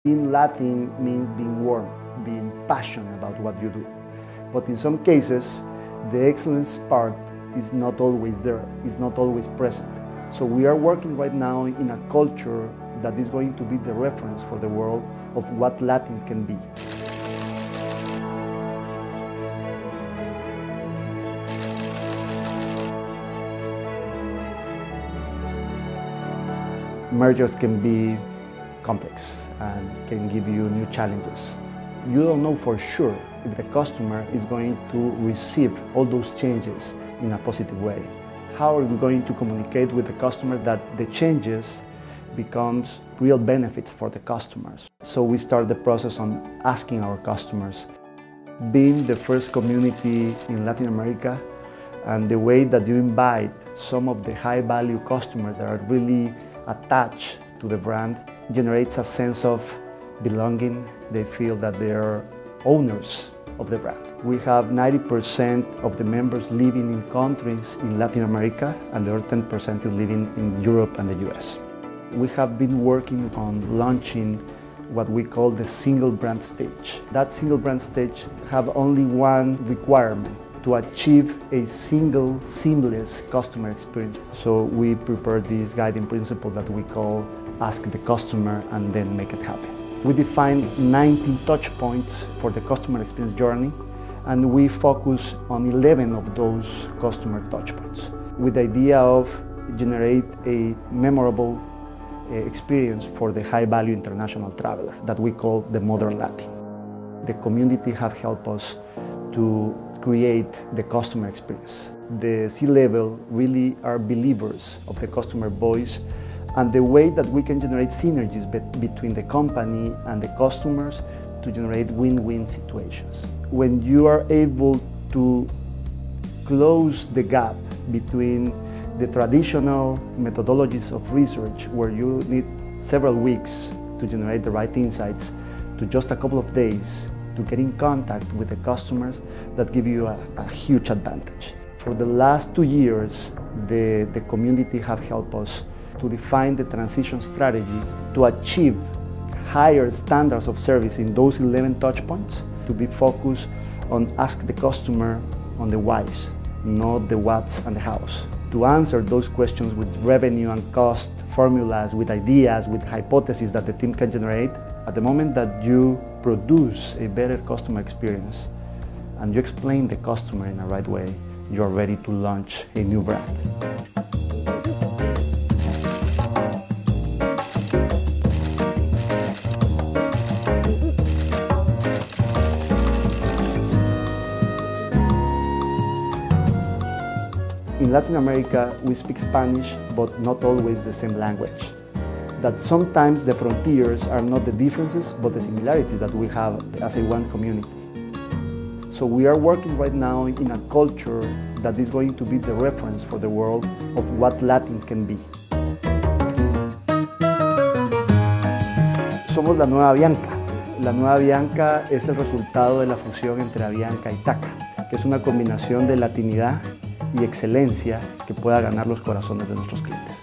Being Latin means being warm, being passionate about what you do. But in some cases, the excellence part is not always there, is not always present. So we are working right now in a culture that is going to be the reference for the world of what Latin can be. Mergers can be complex and can give you new challenges. You don't know for sure if the customer is going to receive all those changes in a positive way. How are we going to communicate with the customers that the changes becomes real benefits for the customers? So we start the process on asking our customers. Being the first community in Latin America and the way that you invite some of the high-value customers that are really attached to the brand generates a sense of belonging. They feel that they are owners of the brand. We have 90% of the members living in countries in Latin America, and the other 10% is living in Europe and the US. We have been working on launching what we call the single brand stage. That single brand stage have only one requirement: to achieve a single, seamless customer experience. So we prepared this guiding principle that we call ask the customer and then make it happen. We defined 19 touch points for the customer experience journey, and we focus on 11 of those customer touch points with the idea of generate a memorable experience for the high-value international traveler that we call the modern Latin. The community have helped us to create the customer experience. The C-level really are believers of the customer voice and the way that we can generate synergies between the company and the customers to generate win-win situations. When you are able to close the gap between the traditional methodologies of research, where you need several weeks to generate the right insights, to just a couple of days to get in contact with the customers, that give you a huge advantage. For the last 2 years, the community have helped us to define the transition strategy to achieve higher standards of service in those 11 touch points, to be focused on ask the customer on the whys, not the whats and the hows. To answer those questions with revenue and cost formulas, with ideas, with hypotheses that the team can generate, at the moment that you produce a better customer experience and you explain the customer in the right way, you are ready to launch a new brand. In Latin America, we speak Spanish, but not always the same language. That sometimes the frontiers are not the differences, but the similarities that we have as a one community. So we are working right now in a culture that is going to be the reference for the world of what Latin can be. Somos la nueva Avianca. La nueva Avianca es el resultado de la fusión entre Avianca y TACA, que es una combinación de latinidad y excelencia que pueda ganar los corazones de nuestros clientes.